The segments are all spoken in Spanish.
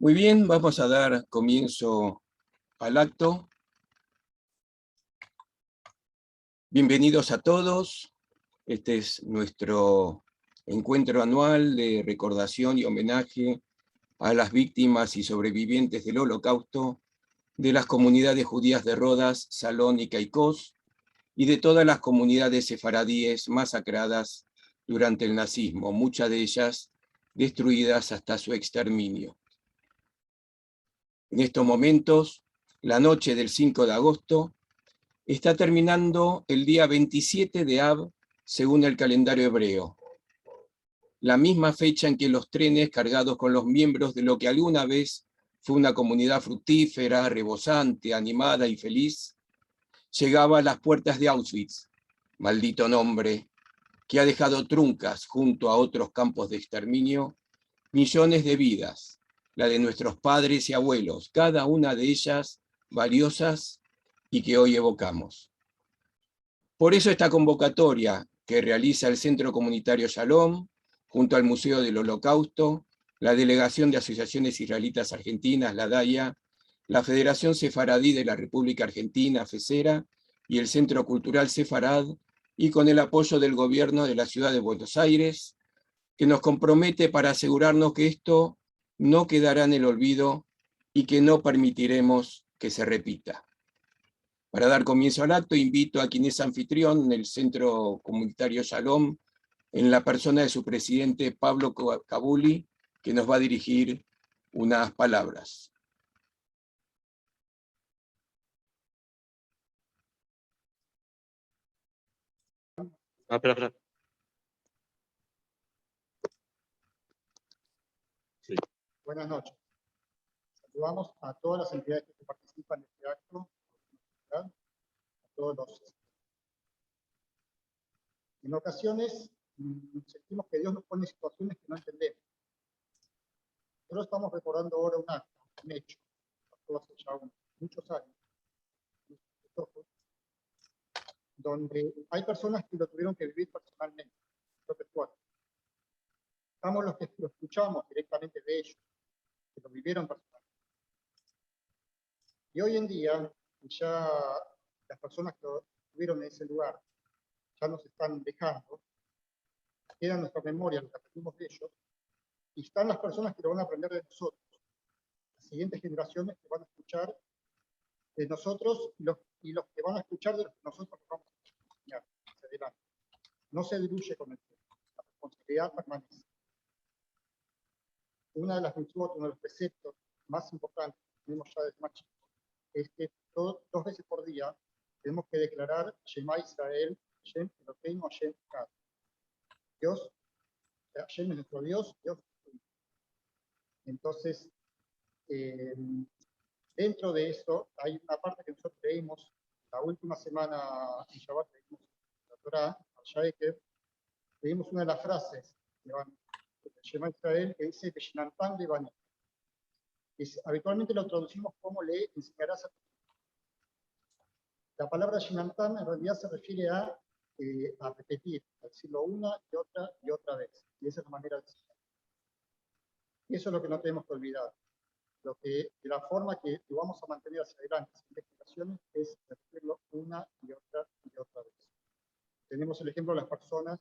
Muy bien, vamos a dar comienzo al acto. Bienvenidos a todos. Este es nuestro encuentro anual de recordación y homenaje a las víctimas y sobrevivientes del Holocausto de las comunidades judías de Rodas, Salónica y Kos, y de todas las comunidades sefaradíes masacradas durante el nazismo, muchas de ellas destruidas hasta su exterminio. En estos momentos, la noche del 5 de agosto, está terminando el día 27 de Av, según el calendario hebreo, la misma fecha en que los trenes cargados con los miembros de lo que alguna vez fue una comunidad fructífera, rebosante, animada y feliz, llegaba a las puertas de Auschwitz, maldito nombre, que ha dejado truncas junto a otros campos de exterminio, millones de vidas, la de nuestros padres y abuelos, cada una de ellas valiosas y que hoy evocamos. Por eso esta convocatoria que realiza el Centro Comunitario Shalom, junto al Museo del Holocausto, la Delegación de Asociaciones Israelitas Argentinas, la DAIA, la Federación Sefaradí de la República Argentina, FESERA, y el Centro Cultural Sefarad, y con el apoyo del Gobierno de la Ciudad de Buenos Aires, que nos compromete para asegurarnos que esto no quedará en el olvido y que no permitiremos que se repita. Para dar comienzo al acto, invito a quien es anfitrión en el Centro Comunitario Shalom, en la persona de su presidente Pablo Kabuli, que nos va a dirigir unas palabras. Espera. Sí. Buenas noches. Saludamos a todas las entidades que participan en este acto, a todos los. En ocasiones sentimos que Dios nos pone en situaciones que no entendemos. Nosotros estamos recordando ahora un acto, un hecho, hace ya muchos años, donde hay personas que lo tuvieron que vivir personalmente, estamos los que lo escuchamos directamente de ellos, que lo vivieron personalmente. Y hoy en día, ya las personas que estuvieron en ese lugar ya nos están dejando, queda en nuestra memoria lo que aprendimos de ellos, y están las personas que lo van a aprender de nosotros, las siguientes generaciones que van a escuchar de nosotros y los que van a escuchar de los que nosotros vamos a enseñar hacia adelante. No se diluye con el tiempo, la responsabilidad permanece. Una de las mitzvot, uno de los preceptos más importantes que tenemos ya desde más chicos, es que dos veces por día tenemos que declarar Shema Israel, Hashem Elokeinu, Hashem Echad. Dios, Hashem es nuestro Dios, Dios es nuestro Dios. Entonces, dentro de eso hay una parte que nosotros leímos la última semana en Shabbat, leímos la Torah, al leímos una de las frases de Shema Israel que dice Beshinantan Levanim. Habitualmente lo traducimos como le enseñarás a tu hijo. La palabra Shinantan en realidad se refiere a repetir, a decirlo una y otra vez. Y esa es la manera de enseñar. Y eso es lo que no tenemos que olvidar. La forma que vamos a mantener hacia adelante las investigaciones es repetirlo una y otra vez. Tenemos el ejemplo de las personas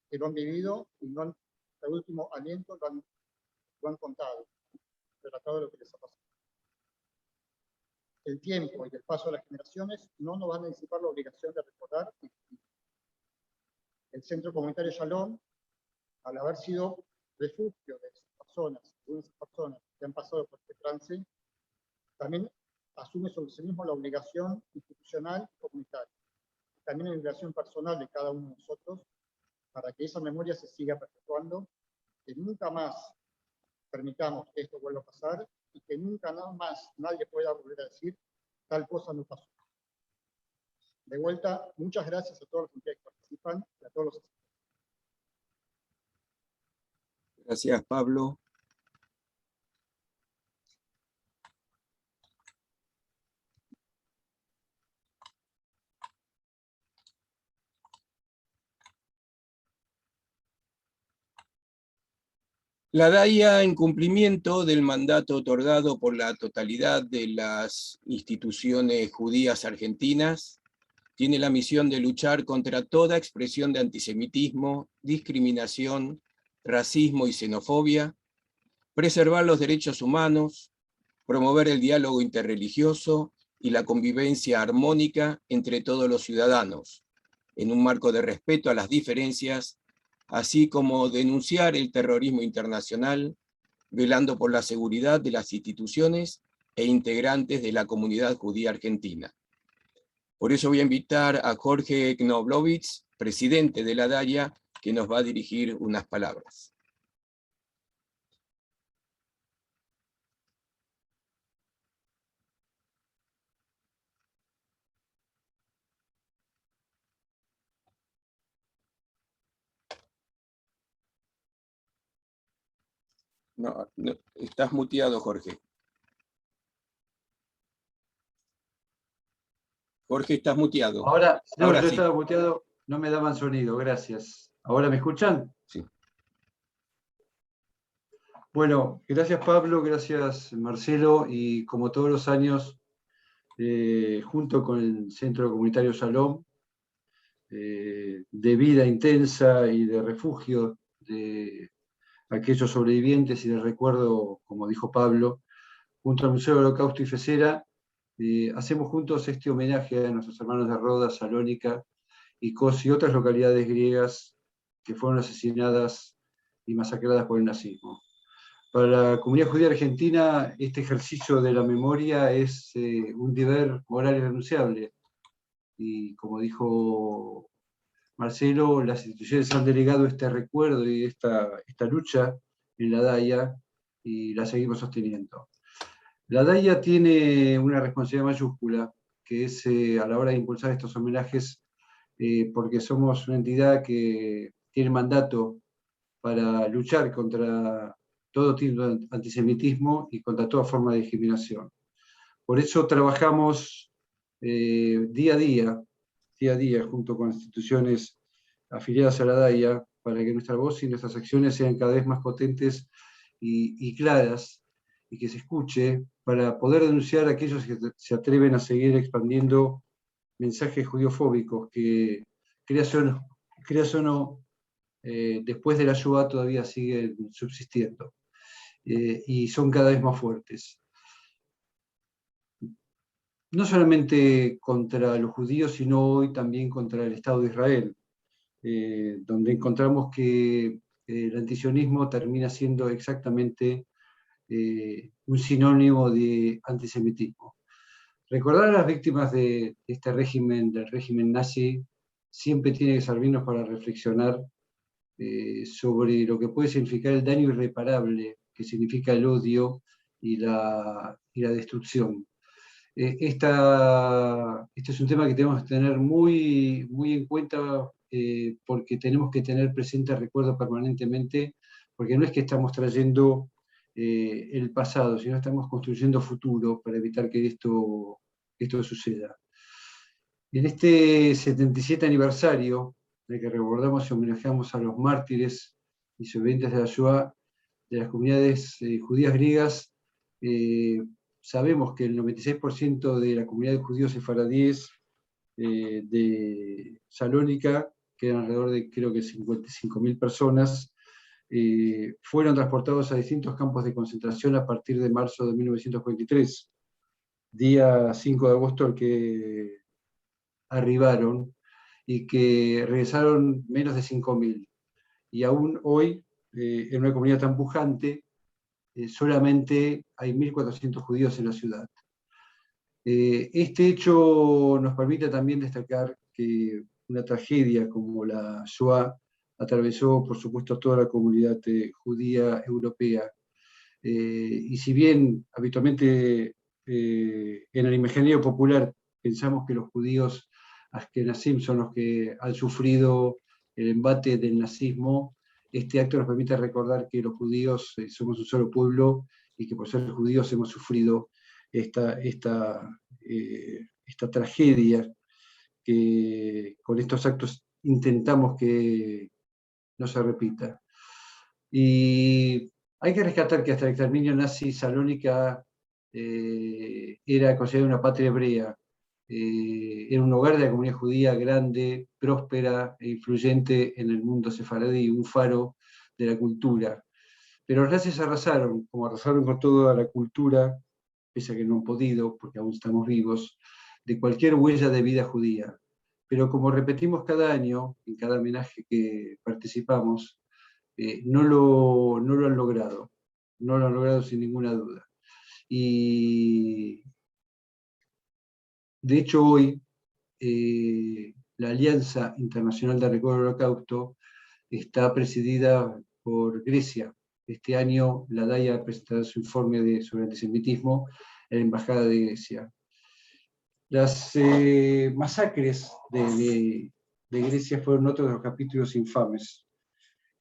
que lo han vivido y no han, hasta el último aliento lo han contado, relatado lo que les ha pasado. El tiempo y el paso de las generaciones no nos van a disipar la obligación de recordar y escribir. El Centro Comunitario Shalom, al haber sido refugio de esas personas que han pasado por este trance, también asume sobre sí mismo la obligación institucional y comunitaria. También la obligación personal de cada uno de nosotros para que esa memoria se siga perpetuando, que nunca más permitamos que esto vuelva a pasar y que nunca más nadie pueda volver a decir tal cosa no pasó. De vuelta, muchas gracias a todos los que participan y a todos los. Gracias, Pablo. La DAIA, en cumplimiento del mandato otorgado por la totalidad de las instituciones judías argentinas, tiene la misión de luchar contra toda expresión de antisemitismo, discriminación, racismo y xenofobia, preservar los derechos humanos, promover el diálogo interreligioso y la convivencia armónica entre todos los ciudadanos, en un marco de respeto a las diferencias, así como denunciar el terrorismo internacional, velando por la seguridad de las instituciones e integrantes de la comunidad judía argentina. Por eso voy a invitar a Jorge Knoblovitz, presidente de la DAIA, que nos va a dirigir unas palabras. No, estás muteado, Jorge. Jorge, estás muteado. Ahora, no, Ahora yo sí. estaba muteado, no me daban sonido, gracias. ¿Ahora me escuchan? Sí. Bueno, gracias Pablo, gracias Marcelo, y como todos los años, junto con el Centro Comunitario Shalom, de vida intensa y de refugio de aquellos sobrevivientes y de recuerdo, como dijo Pablo, junto al Museo del Holocausto y Fesera, hacemos juntos este homenaje a nuestros hermanos de Rodas, Salónica y Kos y otras localidades griegas que fueron asesinadas y masacradas por el nazismo. Para la comunidad judía argentina, este ejercicio de la memoria es un deber moral irrenunciable. Y como dijo Marcelo, las instituciones han delegado este recuerdo y esta lucha en la DAIA y la seguimos sosteniendo. La DAIA tiene una responsabilidad mayúscula, que es a la hora de impulsar estos homenajes, porque somos una entidad que tiene mandato para luchar contra todo tipo de antisemitismo y contra toda forma de discriminación. Por eso trabajamos día a día, junto con instituciones afiliadas a la DAIA, para que nuestra voz y nuestras acciones sean cada vez más potentes y claras, y que se escuche, para poder denunciar a aquellos que se atreven a seguir expandiendo mensajes judiofóbicos que, creas o no, después de la Shoah todavía siguen subsistiendo y son cada vez más fuertes. No solamente contra los judíos, sino hoy también contra el Estado de Israel, donde encontramos que el antisionismo termina siendo exactamente un sinónimo de antisemitismo. Recordar a las víctimas de este régimen, del régimen nazi, siempre tiene que servirnos para reflexionar sobre lo que puede significar el daño irreparable que significa el odio y la destrucción. Este es un tema que tenemos que tener muy, muy en cuenta porque tenemos que tener presente el recuerdo permanentemente, porque no es que estamos trayendo el pasado, sino estamos construyendo futuro para evitar que esto suceda. En este 77 aniversario de que recordamos y homenajeamos a los mártires y sobrevivientes de la Shoah de las comunidades judías griegas, sabemos que el 96% de la comunidad de judíos sefaradíes de Salónica, que eran alrededor de creo que 55.000 personas, fueron transportados a distintos campos de concentración a partir de marzo de 1943, día 5 de agosto al que arribaron y que regresaron menos de 5.000. Y aún hoy, en una comunidad tan pujante, solamente hay 1.400 judíos en la ciudad. Este hecho nos permite también destacar que una tragedia como la Shoah atravesó, por supuesto, toda la comunidad judía europea. Y si bien habitualmente en el imaginario popular pensamos que los judíos ashkenazim son los que han sufrido el embate del nazismo, este acto nos permite recordar que los judíos somos un solo pueblo y que por ser judíos hemos sufrido esta tragedia que con estos actos intentamos que no se repita. Y Hay que rescatar que hasta el exterminio nazi, Salónica era considerada una patria hebrea. Era un hogar de la comunidad judía grande, próspera e influyente en el mundo sefaradí, un faro de la cultura. Pero los nazis arrasaron, como arrasaron con toda la cultura, pese a que no han podido, porque aún estamos vivos, de cualquier huella de vida judía. Pero como repetimos cada año, en cada homenaje que participamos, no lo han logrado. No lo han logrado sin ninguna duda. Y de hecho hoy, la Alianza Internacional de Recuerdo del Holocausto está presidida por Grecia. Este año la DAIA ha presentado su informe sobre antisemitismo en la Embajada de Grecia. Las masacres de Grecia fueron otro de los capítulos infames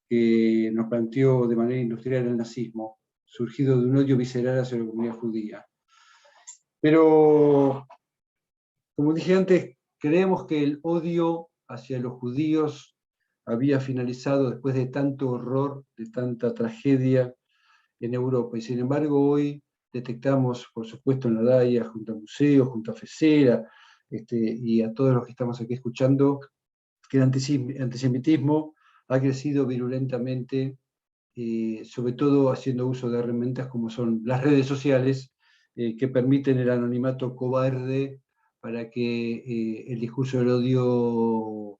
que nos planteó de manera industrial el nazismo, surgido de un odio visceral hacia la comunidad judía. Pero, como dije antes, creemos que el odio hacia los judíos había finalizado después de tanto horror, de tanta tragedia en Europa. Y sin embargo, hoy detectamos, por supuesto, en la DAIA, junto al museo, junto a FESERA, y a todos los que estamos aquí escuchando, que el antisemitismo ha crecido virulentamente, sobre todo haciendo uso de herramientas como son las redes sociales, que permiten el anonimato cobarde para que el discurso del odio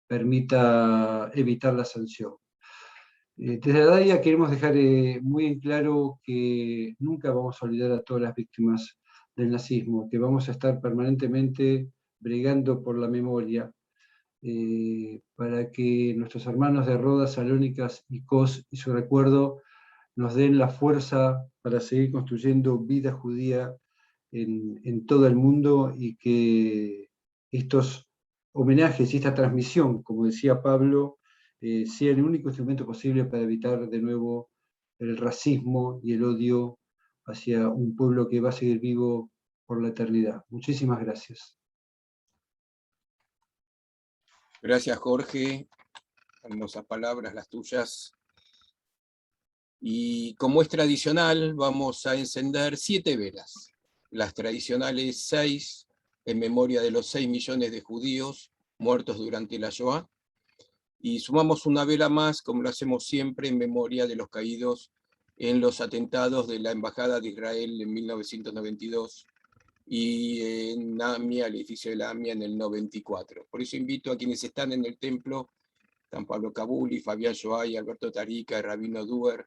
permita evitar la sanción. Desde la DAIA queremos dejar muy en claro que nunca vamos a olvidar a todas las víctimas del nazismo, que vamos a estar permanentemente bregando por la memoria, para que nuestros hermanos de Rodas, Salónicas y Kos y su recuerdo nos den la fuerza para seguir construyendo vida judía en todo el mundo, y que estos homenajes y esta transmisión, como decía Pablo, sea el único instrumento posible para evitar de nuevo el racismo y el odio hacia un pueblo que va a seguir vivo por la eternidad. Muchísimas gracias. Gracias, Jorge. Hermosas palabras las tuyas. Y como es tradicional, vamos a encender 7 velas. Las tradicionales 6 en memoria de los 6 millones de judíos muertos durante la Shoah. Y sumamos una vela más, como lo hacemos siempre, en memoria de los caídos en los atentados de la Embajada de Israel en 1992 y en AMIA, el edificio de la AMIA, en el 94. Por eso invito a quienes están en el templo, San Pablo Cabuli, Fabián Shoay, Alberto Tarica, Rabino Duer,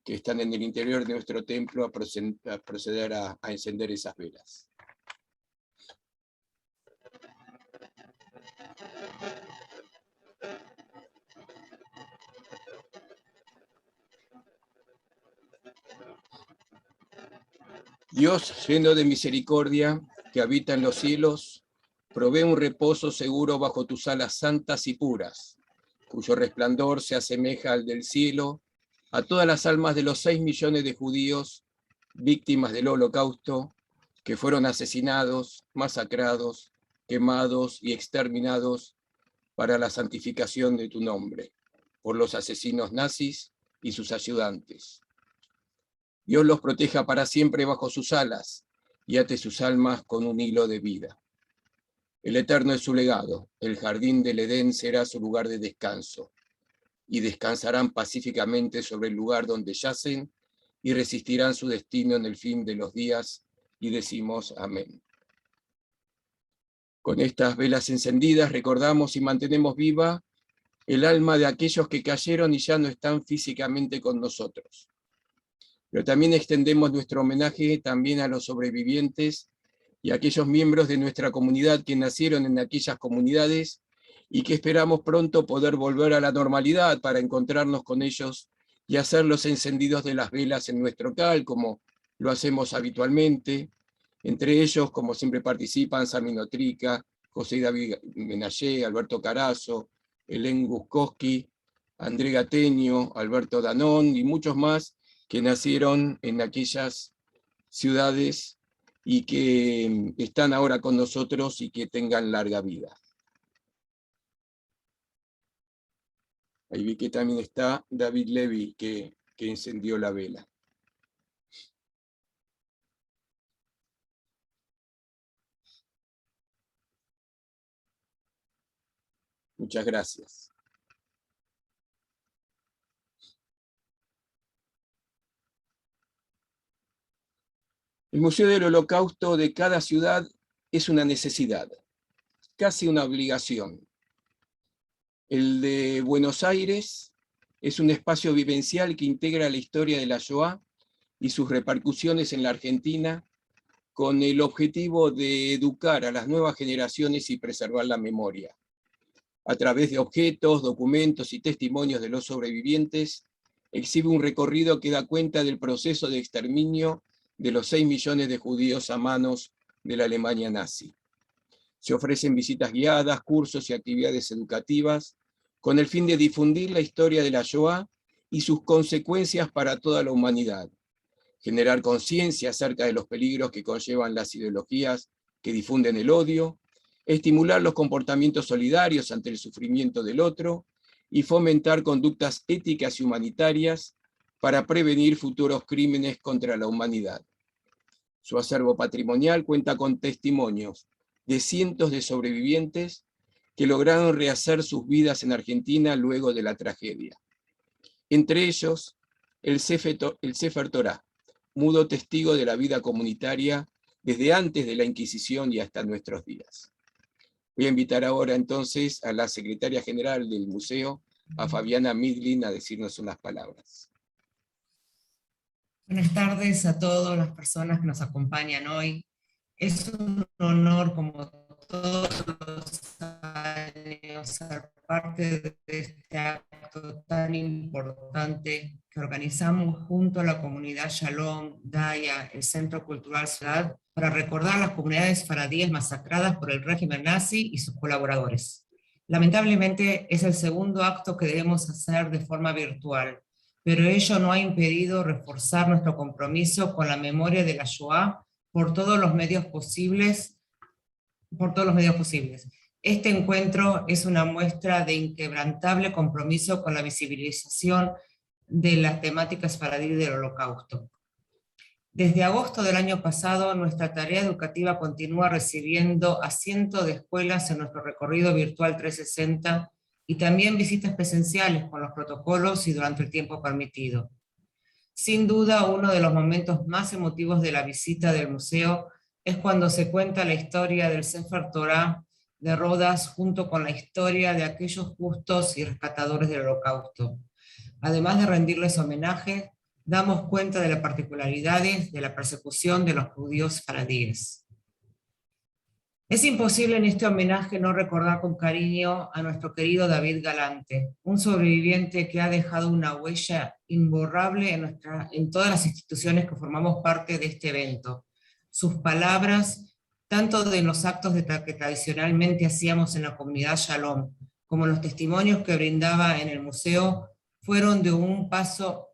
que están en el interior de nuestro templo, a proceder a encender esas velas. Dios, lleno de misericordia, que habita en los cielos, provee un reposo seguro bajo tus alas santas y puras, cuyo resplandor se asemeja al del cielo, a todas las almas de los 6 millones de judíos, víctimas del Holocausto, que fueron asesinados, masacrados, quemados y exterminados para la santificación de tu nombre, por los asesinos nazis y sus ayudantes. Dios los proteja para siempre bajo sus alas y ate sus almas con un hilo de vida. El Eterno es su legado, el jardín del Edén será su lugar de descanso, y descansarán pacíficamente sobre el lugar donde yacen y resistirán su destino en el fin de los días, y decimos amén. Con estas velas encendidas recordamos y mantenemos viva el alma de aquellos que cayeron y ya no están físicamente con nosotros. Pero también extendemos nuestro homenaje también a los sobrevivientes y a aquellos miembros de nuestra comunidad que nacieron en aquellas comunidades y que esperamos pronto poder volver a la normalidad para encontrarnos con ellos y hacer los encendidos de las velas en nuestro cal, como lo hacemos habitualmente. Entre ellos, como siempre participan, Samino Trica, José David Menayé, Alberto Carazo, Helen Guskowski, André Gateño, Alberto Danón y muchos más que nacieron en aquellas ciudades y que están ahora con nosotros y que tengan larga vida. Ahí vi que también está David Levy, que que encendió la vela. Muchas gracias. El Museo del Holocausto de cada ciudad es una necesidad, casi una obligación. El de Buenos Aires es un espacio vivencial que integra la historia de la Shoah y sus repercusiones en la Argentina, con el objetivo de educar a las nuevas generaciones y preservar la memoria. A través de objetos, documentos y testimonios de los sobrevivientes, exhibe un recorrido que da cuenta del proceso de exterminio de los 6 millones de judíos a manos de la Alemania nazi. Se ofrecen visitas guiadas, cursos y actividades educativas con el fin de difundir la historia de la Shoah y sus consecuencias para toda la humanidad, generar conciencia acerca de los peligros que conllevan las ideologías que difunden el odio, estimular los comportamientos solidarios ante el sufrimiento del otro y fomentar conductas éticas y humanitarias para prevenir futuros crímenes contra la humanidad. Su acervo patrimonial cuenta con testimonios de cientos de sobrevivientes que lograron rehacer sus vidas en Argentina luego de la tragedia. Entre ellos, el Sefer Torah, mudo testigo de la vida comunitaria desde antes de la Inquisición y hasta nuestros días. Voy a invitar ahora entonces a la secretaria general del museo, a Fabiana Midlin, a decirnos unas palabras. Buenas tardes a todas las personas que nos acompañan hoy. Es un honor, como todos los años, ser parte de este acto tan importante que organizamos junto a la comunidad Shalom, Daya, el Centro Cultural Ciudad, para recordar las comunidades faradíes masacradas por el régimen nazi y sus colaboradores. Lamentablemente es el segundo acto que debemos hacer de forma virtual, pero ello no ha impedido reforzar nuestro compromiso con la memoria de la Shoah por todos los medios posibles. Este encuentro es una muestra de inquebrantable compromiso con la visibilización de las temáticas faradí del Holocausto. Desde agosto del año pasado, nuestra tarea educativa continúa recibiendo a cientos de escuelas en nuestro recorrido virtual 360 y también visitas presenciales con los protocolos y durante el tiempo permitido. Sin duda, uno de los momentos más emotivos de la visita del museo es cuando se cuenta la historia del Sefer Torah de Rodas junto con la historia de aquellos justos y rescatadores del Holocausto. Además de rendirles homenaje, damos cuenta de las particularidades de la persecución de los judíos faradíes. Es imposible en este homenaje no recordar con cariño a nuestro querido David Galante, un sobreviviente que ha dejado una huella imborrable en todas las instituciones que formamos parte de este evento. Sus palabras, tanto de los actos que tradicionalmente hacíamos en la comunidad Shalom, como los testimonios que brindaba en el museo, fueron de un paso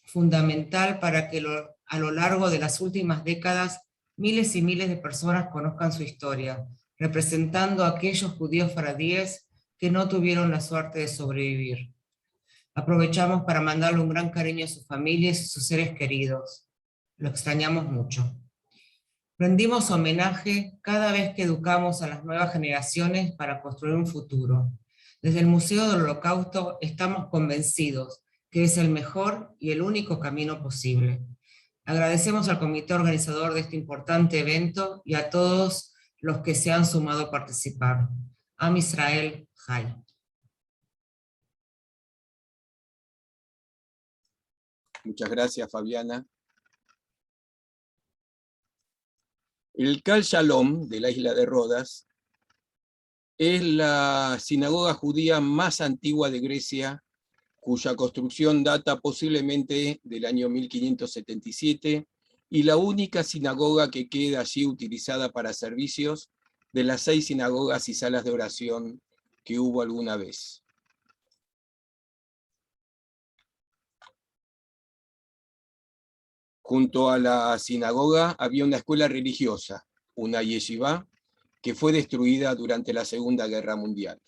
fundamental para que a lo largo de las últimas décadas miles y miles de personas conozcan su historia, representando a aquellos judíos faradíes que no tuvieron la suerte de sobrevivir. Aprovechamos para mandarle un gran cariño a sus familias y sus seres queridos. Lo extrañamos mucho. Rendimos homenaje cada vez que educamos a las nuevas generaciones para construir un futuro. Desde el Museo del Holocausto estamos convencidos que es el mejor y el único camino posible. Agradecemos al comité organizador de este importante evento y a todos los que se han sumado a participar. Am Israel Jai. Muchas gracias, Fabiana. El Kal Shalom de la isla de Rodas es la sinagoga judía más antigua de Grecia, cuya construcción data posiblemente del año 1577, y la única sinagoga que queda allí utilizada para servicios de las 6 sinagogas y salas de oración que hubo alguna vez. Junto a la sinagoga había una escuela religiosa, una yeshivá, que fue destruida durante la Segunda Guerra Mundial.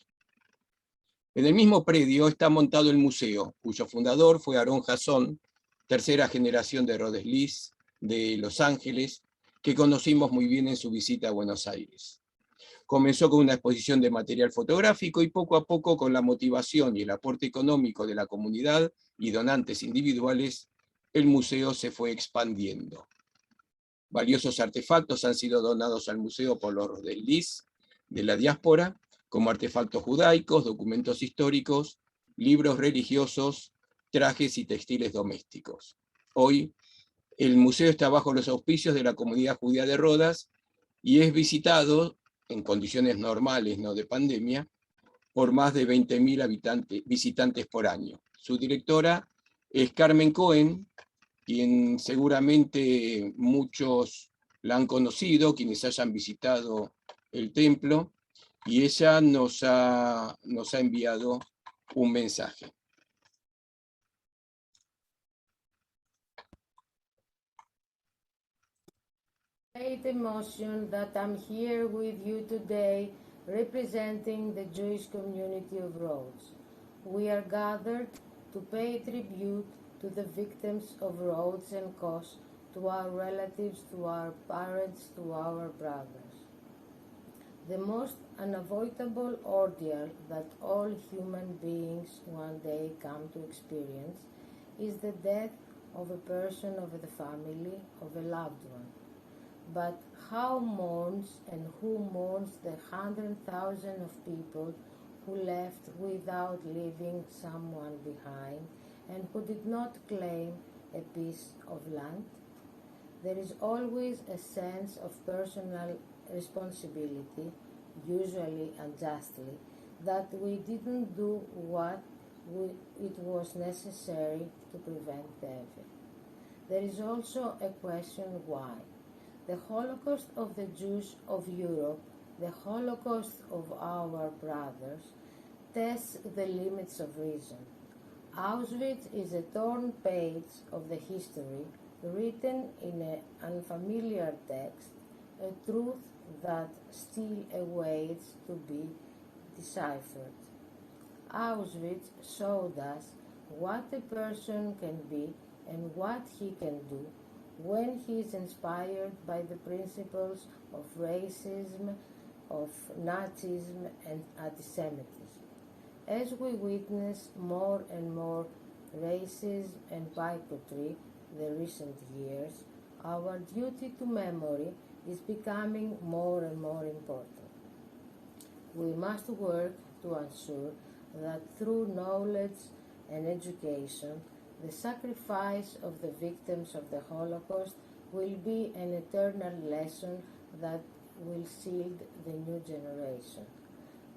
En el mismo predio está montado el museo, cuyo fundador fue Aarón Jason, tercera generación de Rhodes Lis de Los Ángeles, que conocimos muy bien en su visita a Buenos Aires. Comenzó con una exposición de material fotográfico y poco a poco, con la motivación y el aporte económico de la comunidad y donantes individuales, el museo se fue expandiendo. Valiosos artefactos han sido donados al museo por los Rhodes Lis de la diáspora, como artefactos judaicos, documentos históricos, libros religiosos, trajes y textiles domésticos. Hoy, el museo está bajo los auspicios de la comunidad judía de Rodas y es visitado, en condiciones normales, no de pandemia, por más de 20.000 visitantes por año. Su directora es Carmen Cohen, quien seguramente muchos la han conocido, quienes hayan visitado el templo, y ella nos ha enviado un mensaje. Great emotion that I'm here with you today representing the Jewish community of Rhodes. We are gathered to pay tribute to the victims of Rhodes and Kos, to our relatives, to our parents, to our brothers. The most unavoidable ordeal that all human beings one day come to experience is the death of a person of the family, of a loved one. But how mourns and who mourns the 100,000 of people who left without leaving someone behind and who did not claim a piece of land? There is always a sense of personal responsibility, usually unjustly, that we didn't do what it was necessary to prevent the evil. There is also a question why. The Holocaust of the Jews of Europe, the Holocaust of our brothers, tests the limits of reason. Auschwitz is a torn page of the history, written in an unfamiliar text, a truth that still awaits to be deciphered. Auschwitz showed us what a person can be and what he can do when he is inspired by the principles of racism, of Nazism and anti-Semitism. As we witness more and more racism and bigotry the recent years, our duty to memory is becoming more and more important. We must work to ensure that through knowledge and education, the sacrifice of the victims of the Holocaust will be an eternal lesson that will shield the new generation.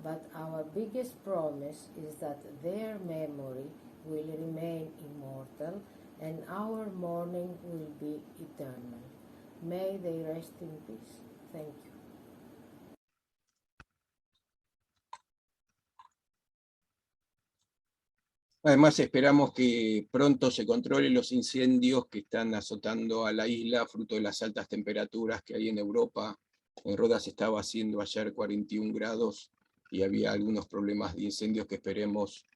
But our biggest promise is that their memory will remain immortal and our mourning will be eternal. May they rest in peace. Thank you. Además, esperamos que pronto se controlen los incendios que están azotando a la isla, fruto de las altas temperaturas que hay en Europa. En Rodas estaba haciendo ayer 41 grados y había algunos problemas de incendios que esperemos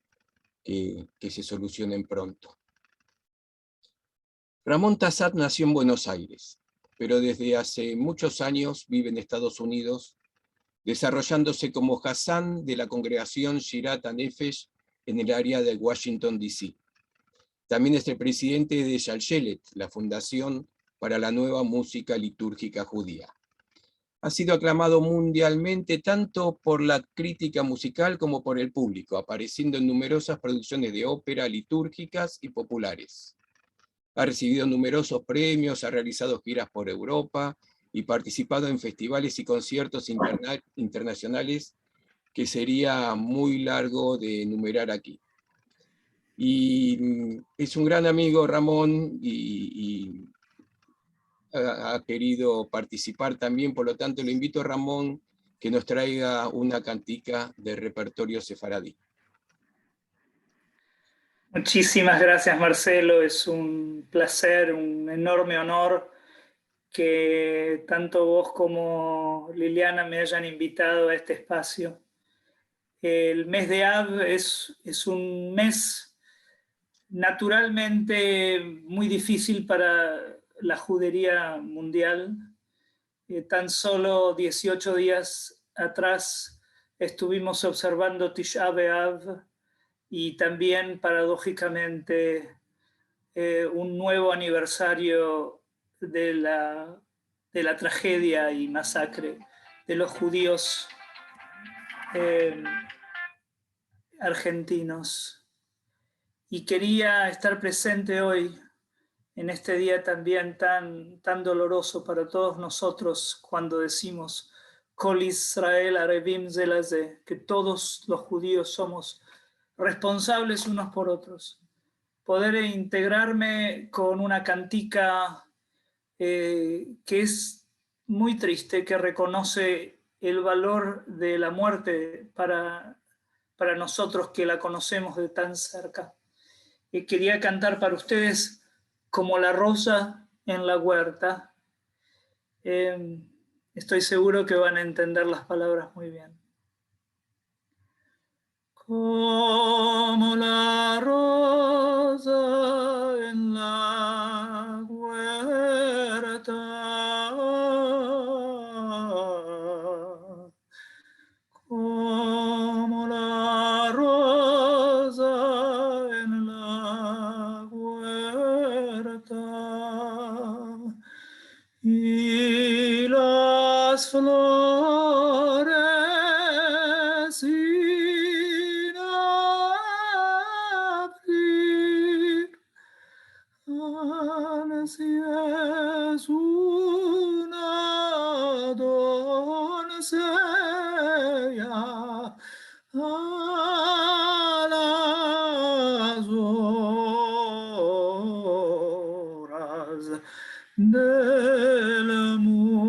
que se solucionen pronto. Ramón Tassat nació en Buenos Aires, pero desde hace muchos años vive en Estados Unidos, desarrollándose como Hassan de la congregación Shirat HaNefesh en el área de Washington, D.C. También es el presidente de Shalshelet, la Fundación para la Nueva Música Litúrgica Judía. Ha sido aclamado mundialmente tanto por la crítica musical como por el público, apareciendo en numerosas producciones de ópera litúrgicas y populares. Ha recibido numerosos premios, ha realizado giras por Europa y participado en festivales y conciertos internacionales que sería muy largo de enumerar aquí. Y es un gran amigo Ramón y ha querido participar también, por lo tanto le invito a Ramón que nos traiga una cantica de repertorio sefaradí. Muchísimas gracias, Marcelo. Es un placer, un enorme honor que tanto vos como Liliana me hayan invitado a este espacio. El mes de Av es un mes naturalmente muy difícil para la judería mundial. Tan solo 18 días atrás estuvimos observando Tisha B'Av y también, paradójicamente, un nuevo aniversario de la tragedia y masacre de los judíos argentinos. Y quería estar presente hoy, en este día también tan doloroso para todos nosotros, cuando decimos Kol Israel Arevim Zelazeh, que todos los judíos somos responsables unos por otros. Poder integrarme con una cantica que es muy triste, que reconoce el valor de la muerte para nosotros que la conocemos de tan cerca. Quería cantar para ustedes Como la rosa en la huerta. Estoy seguro que van a entender las palabras muy bien. Como la rosa en la huerta, como la rosa en la huerta, y las flores sin abrir, así es una doncella a las horas del morir.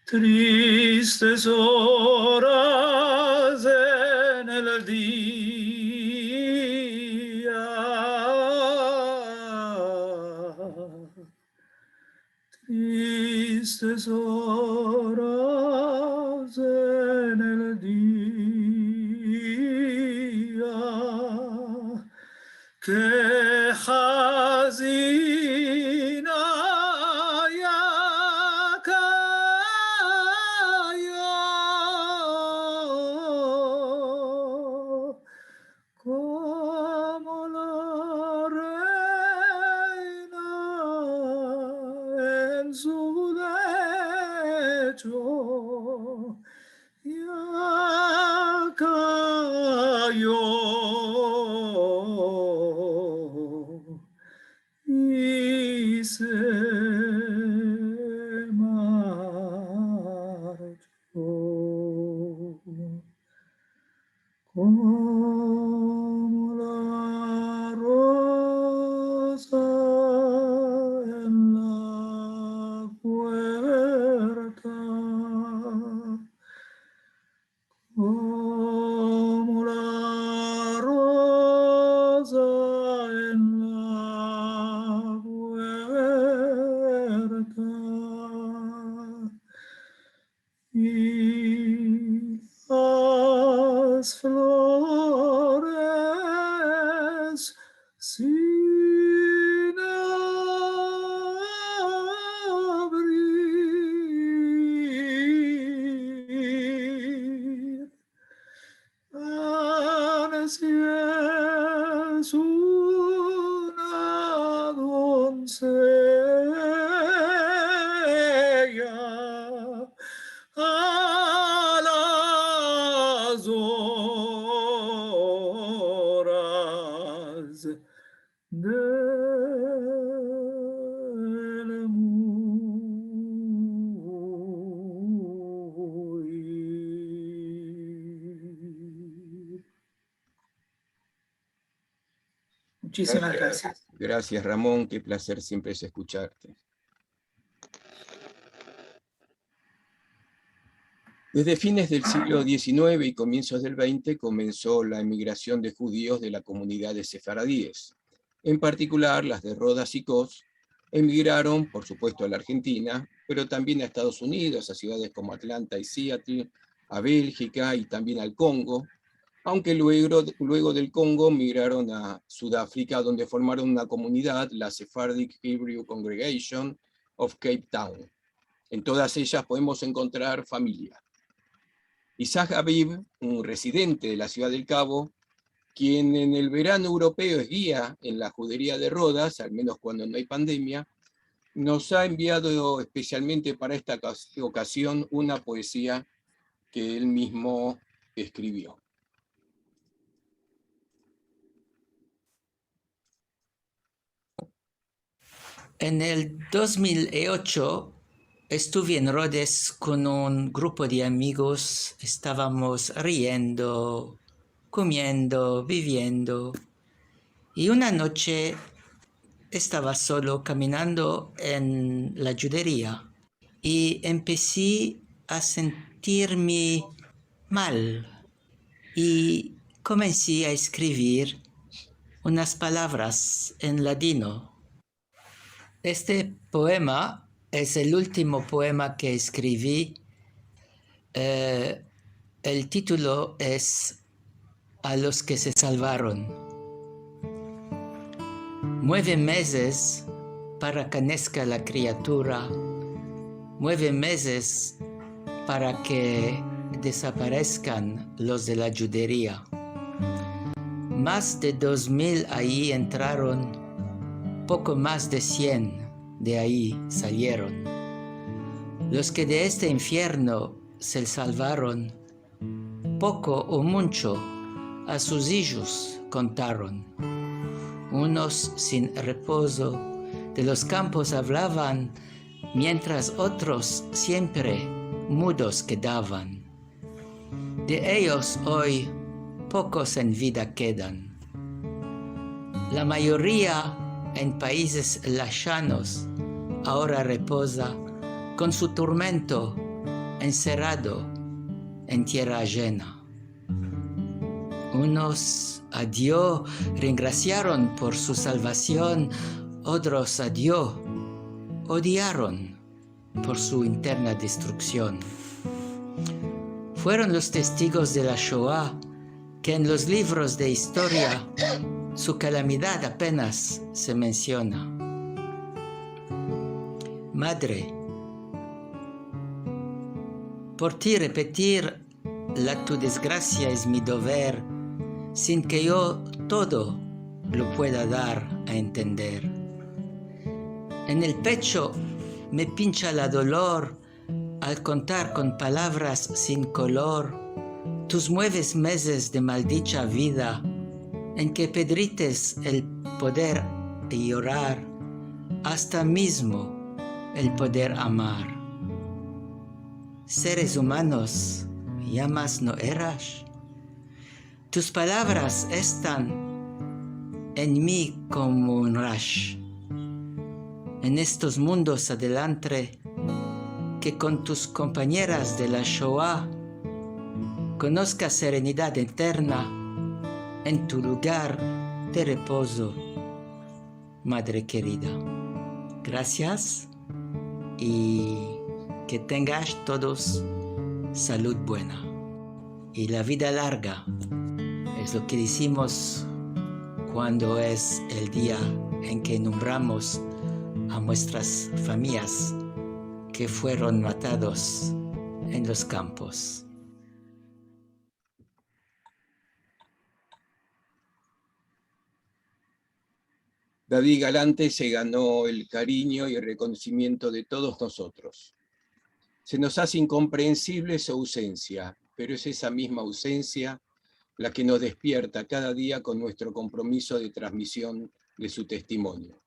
Tristes horas en el día, tristes horas en el día, que hazina ya cayó, como la reina en su lecho ya cayó y se marchó. Como la rosa en la puerta, como la rosa en la puerta, y las flores sin abrir, así es una doncella a las horas del morir. Muchísimas gracias. Gracias, Ramón. Qué placer siempre es escucharte. Desde fines del siglo XIX y comienzos del XX comenzó la emigración de judíos de la comunidad de sefaradíes. En particular, las de Rodas y Kos emigraron, por supuesto, a la Argentina, pero también a Estados Unidos, a ciudades como Atlanta y Seattle, a Bélgica y también al Congo, aunque luego del Congo migraron a Sudáfrica, donde formaron una comunidad, la Sephardic Hebrew Congregation of Cape Town. En todas ellas podemos encontrar familia. Isaac Habib, un residente de la ciudad del Cabo, quien en el verano europeo es guía en la judería de Rodas, al menos cuando no hay pandemia, nos ha enviado especialmente para esta ocasión una poesía que él mismo escribió. En el 2008 estuve en Rhodes con un grupo de amigos. Estábamos riendo, comiendo, viviendo. Y una noche estaba solo caminando en la judería y empecé a sentirme mal y comencé a escribir unas palabras en ladino. Este poema es el último poema que escribí. El título es A los que se salvaron. 9 meses para que nazca la criatura, 9 meses para que desaparezcan los de la judería. Más de 2000 ahí entraron, poco más de 100 de ahí salieron. Los que de este infierno se salvaron, poco o mucho a sus hijos contaron. Unos sin reposo de los campos hablaban, mientras otros siempre mudos quedaban. De ellos hoy pocos en vida quedan. La mayoría en países lejanos ahora reposa con su tormento encerrado en tierra ajena. Unos a Dios regraciaron por su salvación, otros a Dios odiaron por su interna destrucción. Fueron los testigos de la Shoah que en los libros de historia su calamidad apenas se menciona. Madre, por ti repetir tu desgracia es mi deber, sin que yo todo lo pueda dar a entender. En el pecho me pincha la dolor al contar con palabras sin color tus 9 meses de maldicha vida en que pedrites el poder de llorar, hasta mismo el poder amar. Seres humanos, ¿llamas no eras? Tus palabras están en mí como un rash. En estos mundos adelante, que con tus compañeras de la Shoah conozcas serenidad eterna en tu lugar de reposo, madre querida. Gracias y que tengas todos salud buena y la vida larga. Es lo que decimos cuando es el día en que nombramos a nuestras familias que fueron matados en los campos. David Galante se ganó el cariño y el reconocimiento de todos nosotros. Se nos hace incomprensible su ausencia, pero es esa misma ausencia la que nos despierta cada día con nuestro compromiso de transmisión de su testimonio.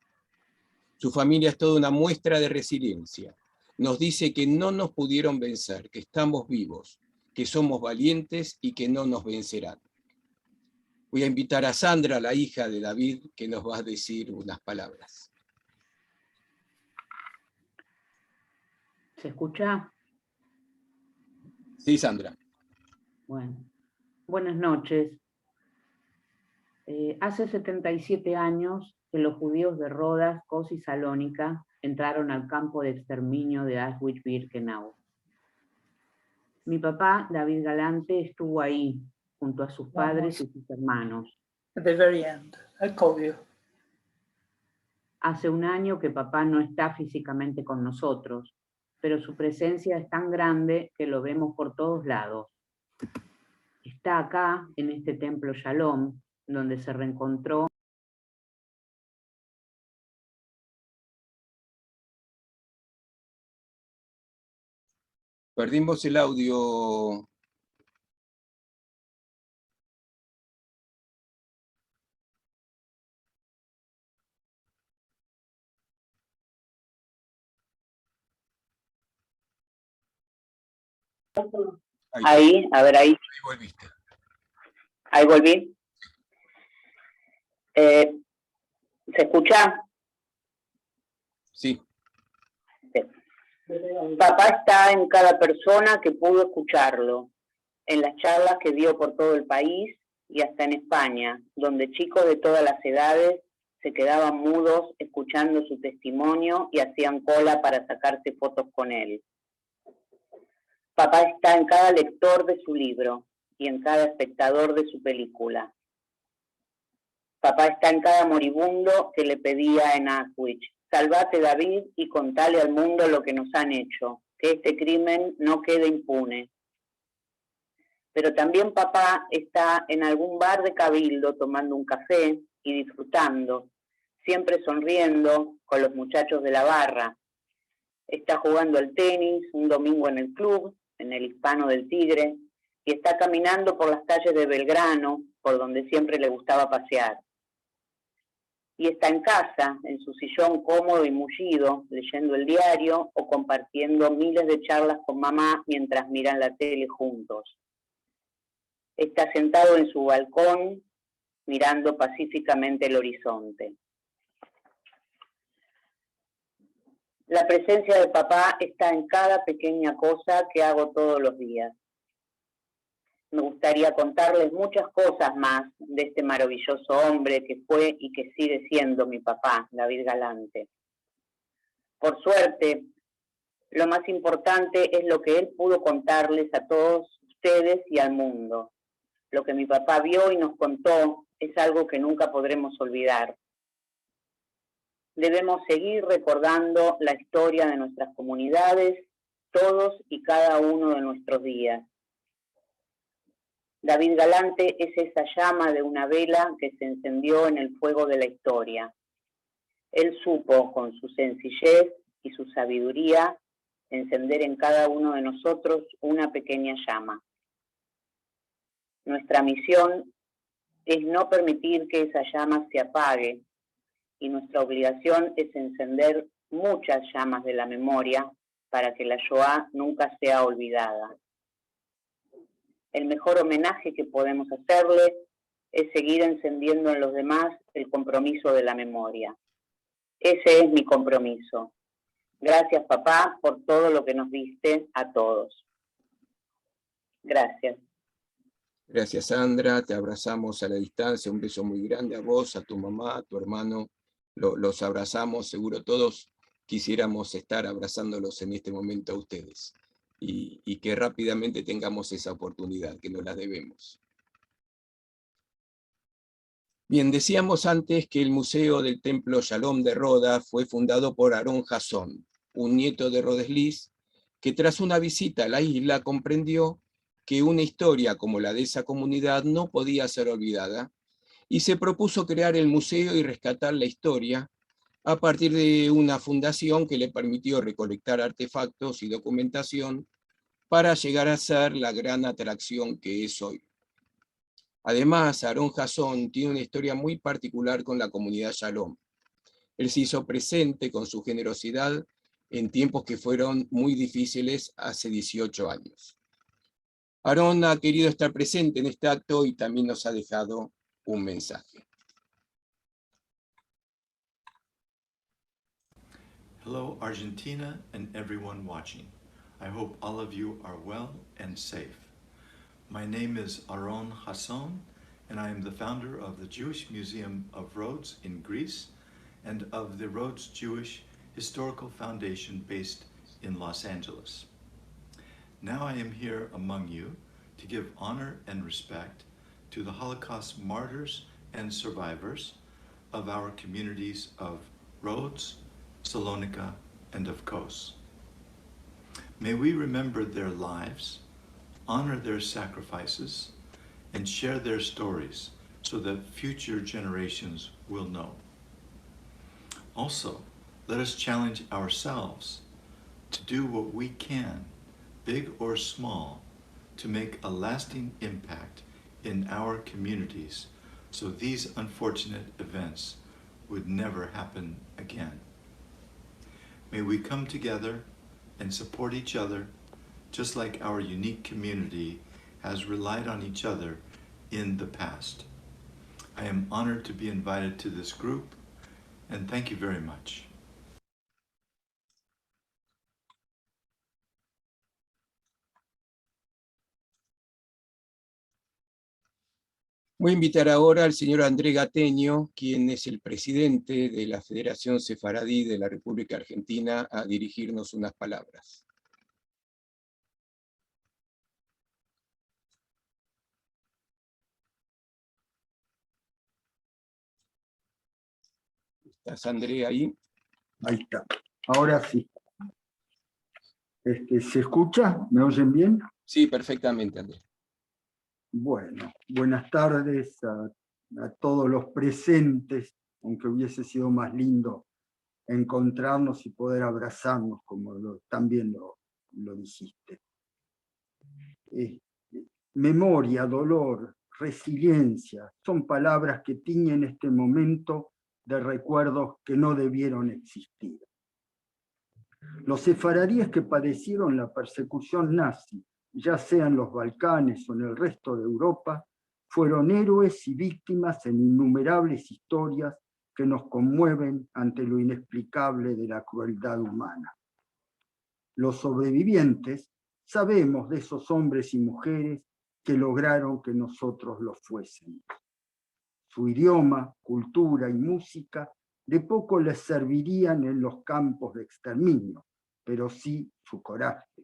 Su familia es toda una muestra de resiliencia. Nos dice que no nos pudieron vencer, que estamos vivos, que somos valientes y que no nos vencerán. Voy a invitar a Sandra, la hija de David, que nos va a decir unas palabras. ¿Se escucha? Sí, Sandra. Bueno, buenas noches. Hace 77 años que los judíos de Rodas, Kos y Salónica entraron al campo de exterminio de Auschwitz-Birkenau. Mi papá, David Galante, estuvo ahí, junto a sus padres y sus hermanos. At the very end, I call you. Hace un año que papá no está físicamente con nosotros, pero su presencia es tan grande que lo vemos por todos lados. Está acá, en este templo Shalom, donde se reencontró. Perdimos el audio. Ahí, a ver, ahí. Ahí volviste. Ahí volví. ¿Se escucha? Sí. Sí. Papá está en cada persona que pudo escucharlo, en las charlas que dio por todo el país y hasta en España, donde chicos de todas las edades se quedaban mudos escuchando su testimonio y hacían cola para sacarse fotos con él. Papá está en cada lector de su libro y en cada espectador de su película. Papá está en cada moribundo que le pedía en Auschwitz: salvate, David, y contale al mundo lo que nos han hecho, que este crimen no quede impune. Pero también papá está en algún bar de Cabildo tomando un café y disfrutando, siempre sonriendo con los muchachos de la barra. Está jugando al tenis un domingo en el club, en el Hispano del Tigre, y está caminando por las calles de Belgrano, por donde siempre le gustaba pasear. Y está en casa, en su sillón cómodo y mullido, leyendo el diario o compartiendo miles de charlas con mamá mientras miran la tele juntos. Está sentado en su balcón, mirando pacíficamente el horizonte. La presencia de papá está en cada pequeña cosa que hago todos los días. Me gustaría contarles muchas cosas más de este maravilloso hombre que fue y que sigue siendo mi papá, David Galante. Por suerte, lo más importante es lo que él pudo contarles a todos ustedes y al mundo. Lo que mi papá vio y nos contó es algo que nunca podremos olvidar. Debemos seguir recordando la historia de nuestras comunidades, todos y cada uno de nuestros días. David Galante es esa llama de una vela que se encendió en el fuego de la historia. Él supo, con su sencillez y su sabiduría, encender en cada uno de nosotros una pequeña llama. Nuestra misión es no permitir que esa llama se apague, y nuestra obligación es encender muchas llamas de la memoria para que la Shoah nunca sea olvidada. El mejor homenaje que podemos hacerle es seguir encendiendo en los demás el compromiso de la memoria. Ese es mi compromiso. Gracias, papá, por todo lo que nos diste a todos. Gracias. Gracias, Sandra. Te abrazamos a la distancia. Un beso muy grande a vos, a tu mamá, a tu hermano. Los abrazamos. Seguro todos quisiéramos estar abrazándolos en este momento a ustedes. Y que rápidamente tengamos esa oportunidad, que nos la debemos. Bien, decíamos antes que el Museo del Templo Shalom de Roda fue fundado por Aarón Jason, un nieto de Rodeslis, que tras una visita a la isla comprendió que una historia como la de esa comunidad no podía ser olvidada, y se propuso crear el museo y rescatar la historia a partir de una fundación que le permitió recolectar artefactos y documentación para llegar a ser la gran atracción que es hoy. Además, Aarón Jason tiene una historia muy particular con la comunidad Shalom. Él se hizo presente con su generosidad en tiempos que fueron muy difíciles hace 18 años. Aarón ha querido estar presente en este acto y también nos ha dejado un mensaje. Hello, Argentina and everyone watching. I hope all of you are well and safe. My name is Aron Hasson, and I am the founder of the Jewish Museum of Rhodes in Greece and of the Rhodes Jewish Historical Foundation based in Los Angeles. Now I am here among you to give honor and respect to the Holocaust martyrs and survivors of our communities of Rhodes, Salonika, and of Kos. May we remember their lives, honor their sacrifices, and share their stories so that future generations will know. Also, let us challenge ourselves to do what we can, big or small, to make a lasting impact in our communities so these unfortunate events would never happen again. May we come together and support each other, just like our unique community has relied on each other in the past. I am honored to be invited to this group, and thank you very much. Voy a invitar ahora al señor André Gateño, quien es el presidente de la Federación Sefaradí de la República Argentina, a dirigirnos unas palabras. ¿Estás, André, ahí? Ahí está. Ahora sí. ¿Se escucha? ¿Me oyen bien? Sí, perfectamente, André. Bueno, buenas tardes a todos los presentes, aunque hubiese sido más lindo encontrarnos y poder abrazarnos, como también lo dijiste. Memoria, dolor, resiliencia, son palabras que tiñen este momento de recuerdos que no debieron existir. Los sefaradíes que padecieron la persecución nazi, ya sea en los Balcanes o en el resto de Europa, fueron héroes y víctimas en innumerables historias que nos conmueven ante lo inexplicable de la crueldad humana. Los sobrevivientes sabemos de esos hombres y mujeres que lograron que nosotros lo fuésemos. Su idioma, cultura y música de poco les servirían en los campos de exterminio, pero sí su coraje.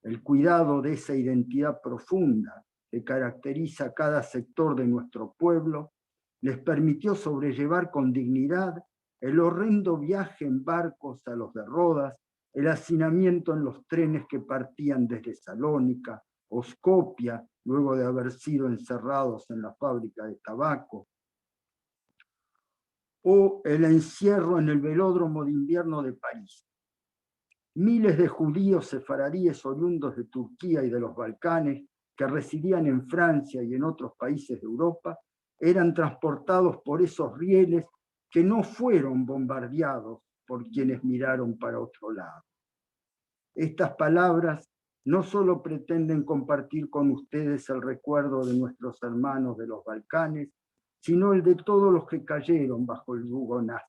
El cuidado de esa identidad profunda que caracteriza a cada sector de nuestro pueblo les permitió sobrellevar con dignidad el horrendo viaje en barcos a los de Rodas, el hacinamiento en los trenes que partían desde Salónica o Skopia, luego de haber sido encerrados en la fábrica de tabaco, o el encierro en el velódromo de invierno de París. Miles de judíos sefaradíes oriundos de Turquía y de los Balcanes, que residían en Francia y en otros países de Europa, eran transportados por esos rieles que no fueron bombardeados por quienes miraron para otro lado. Estas palabras no solo pretenden compartir con ustedes el recuerdo de nuestros hermanos de los Balcanes, sino el de todos los que cayeron bajo el yugo nazi.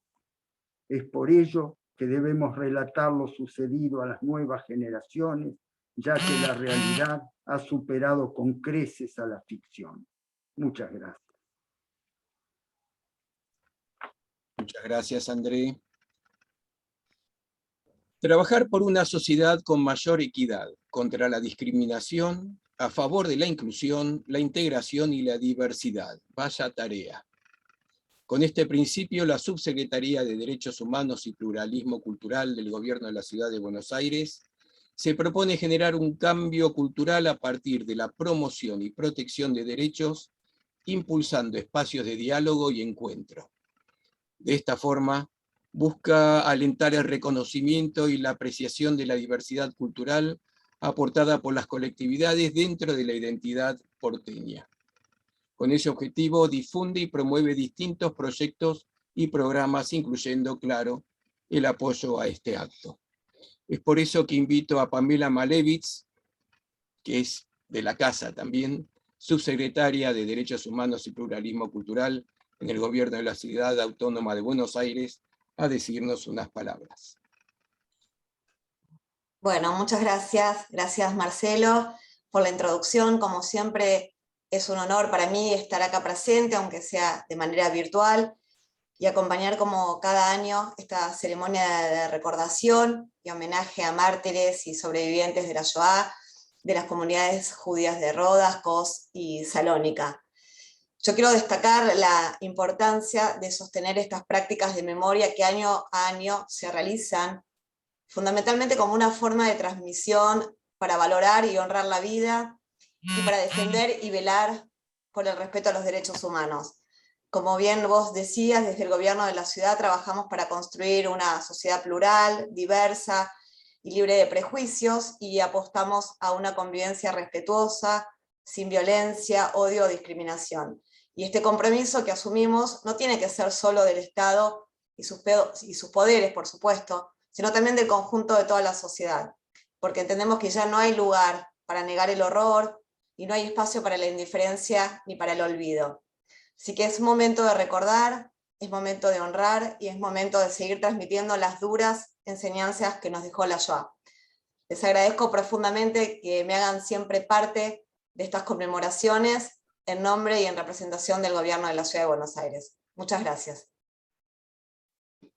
Es por ello que debemos relatar lo sucedido a las nuevas generaciones, ya que la realidad ha superado con creces a la ficción. Muchas gracias. Muchas gracias, André. Trabajar por una sociedad con mayor equidad, contra la discriminación, a favor de la inclusión, la integración y la diversidad. Vaya tarea. Con este principio, la Subsecretaría de Derechos Humanos y Pluralismo Cultural del Gobierno de la Ciudad de Buenos Aires se propone generar un cambio cultural a partir de la promoción y protección de derechos, impulsando espacios de diálogo y encuentro. De esta forma, busca alentar el reconocimiento y la apreciación de la diversidad cultural aportada por las colectividades dentro de la identidad porteña. Con ese objetivo difunde y promueve distintos proyectos y programas, incluyendo, claro, el apoyo a este acto. Es por eso que invito a Pamela Malevich, que es de la casa también, subsecretaria de Derechos Humanos y Pluralismo Cultural en el Gobierno de la Ciudad Autónoma de Buenos Aires, a decirnos unas palabras. Bueno, muchas gracias. Gracias, Marcelo, por la introducción. Como siempre, es un honor para mí estar acá presente, aunque sea de manera virtual, y acompañar como cada año esta ceremonia de recordación y homenaje a mártires y sobrevivientes de la Shoah, de las comunidades judías de Rodas, Kos y Salónica. Yo quiero destacar la importancia de sostener estas prácticas de memoria que año a año se realizan, fundamentalmente como una forma de transmisión para valorar y honrar la vida y para defender y velar por el respeto a los derechos humanos. Como bien vos decías, desde el gobierno de la ciudad trabajamos para construir una sociedad plural, diversa y libre de prejuicios, y apostamos a una convivencia respetuosa, sin violencia, odio o discriminación. Y este compromiso que asumimos no tiene que ser solo del Estado y sus poderes, por supuesto, sino también del conjunto de toda la sociedad, porque entendemos que ya no hay lugar para negar el horror y no hay espacio para la indiferencia ni para el olvido. Así que es momento de recordar, es momento de honrar y es momento de seguir transmitiendo las duras enseñanzas que nos dejó la Shoah. Les agradezco profundamente que me hagan siempre parte de estas conmemoraciones en nombre y en representación del gobierno de la Ciudad de Buenos Aires. Muchas gracias.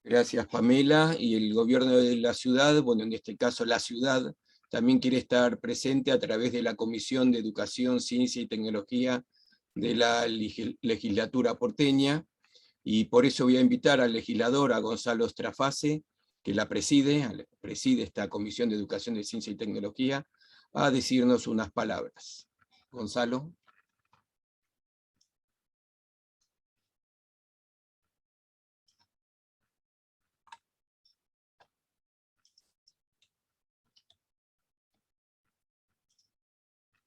Gracias, Pamela. Y el gobierno de la ciudad, bueno, en este caso la ciudad, también quiere estar presente a través de la Comisión de Educación, Ciencia y Tecnología de la legislatura porteña, y por eso voy a invitar al legislador, a Gonzalo Strafase, que la preside esta Comisión de Educación de Ciencia y Tecnología, a decirnos unas palabras. Gonzalo.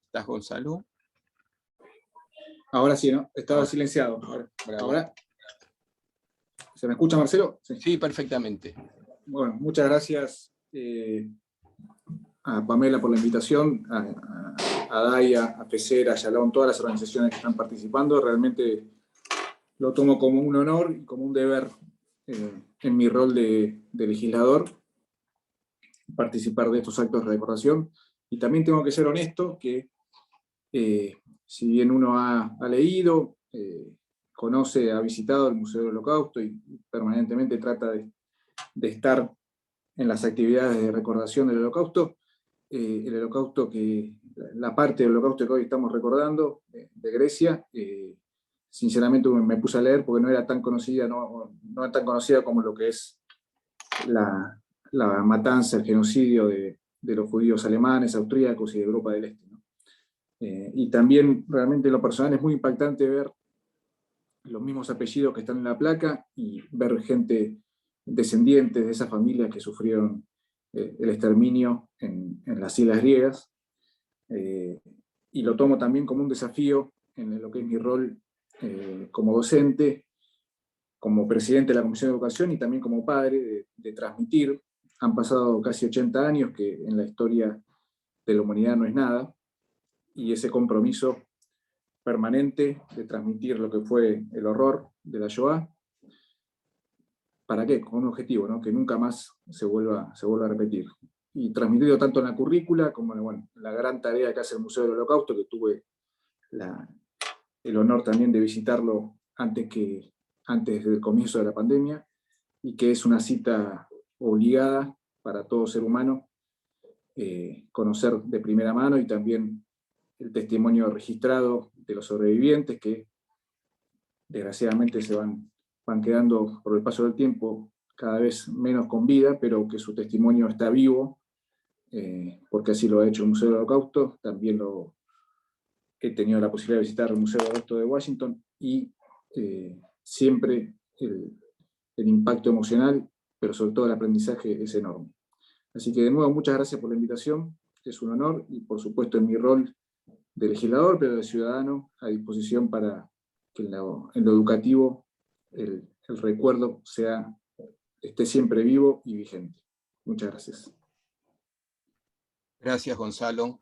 ¿Estás, Gonzalo? Ahora sí, ¿no? Estaba silenciado. Ahora. ¿Se me escucha, Marcelo? Sí, perfectamente. Bueno, muchas gracias a Pamela por la invitación, a Daya, a Pecera, a Shalom, todas las organizaciones que están participando. Realmente lo tomo como un honor y como un deber en mi rol de legislador participar de estos actos de recordación. Y también tengo que ser honesto que si bien uno ha leído, conoce, ha visitado el Museo del Holocausto y permanentemente trata de estar en las actividades de recordación del Holocausto, el Holocausto la parte del Holocausto que hoy estamos recordando, de Grecia, sinceramente me puse a leer porque no era tan conocida, no era tan conocida como lo que es la matanza, el genocidio de los judíos alemanes, austríacos y de Europa del Este, ¿no? Y también realmente en lo personal es muy impactante ver los mismos apellidos que están en la placa y ver gente descendientes de esas familias que sufrieron el exterminio en las islas griegas. Y lo tomo también como un desafío en lo que es mi rol como docente, como presidente de la Comisión de Educación y también como padre, de transmitir. Han pasado casi 80 años, que en la historia de la humanidad no es nada, y ese compromiso permanente de transmitir lo que fue el horror de la Shoah. ¿Para qué? Con un objetivo, ¿no? Que nunca más se vuelva a repetir. Y transmitido tanto en la currícula como en la gran tarea que hace el Museo del Holocausto, que tuve el honor también de visitarlo antes del comienzo de la pandemia, y que es una cita obligada para todo ser humano, conocer de primera mano, y también el testimonio registrado de los sobrevivientes que desgraciadamente se van quedando por el paso del tiempo cada vez menos con vida, pero que su testimonio está vivo, porque así lo ha hecho el Museo del Holocausto. También he tenido la posibilidad de visitar el Museo del Holocausto de Washington, y siempre el impacto emocional, pero sobre todo el aprendizaje, es enorme. Así que de nuevo, muchas gracias por la invitación, es un honor, y por supuesto en mi rol de legislador, pero de ciudadano, a disposición para que en lo educativo el recuerdo esté siempre vivo y vigente. Muchas gracias. Gracias, Gonzalo.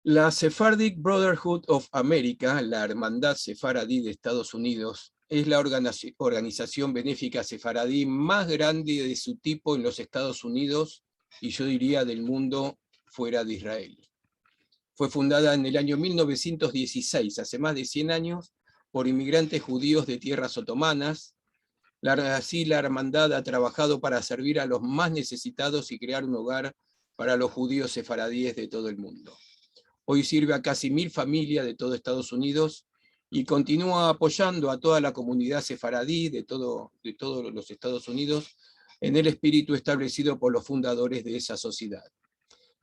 La Sephardic Brotherhood of America, la Hermandad Sefaradí de Estados Unidos, es la organización benéfica sefaradí más grande de su tipo en los Estados Unidos, y yo diría del mundo fuera de Israel. Fue fundada en el año 1916, hace más de 100 años, por inmigrantes judíos de tierras otomanas. Así la hermandad ha trabajado para servir a los más necesitados y crear un hogar para los judíos sefaradíes de todo el mundo. Hoy sirve a casi 1000 familias de todo Estados Unidos y continúa apoyando a toda la comunidad sefaradí de todos los Estados Unidos en el espíritu establecido por los fundadores de esa sociedad.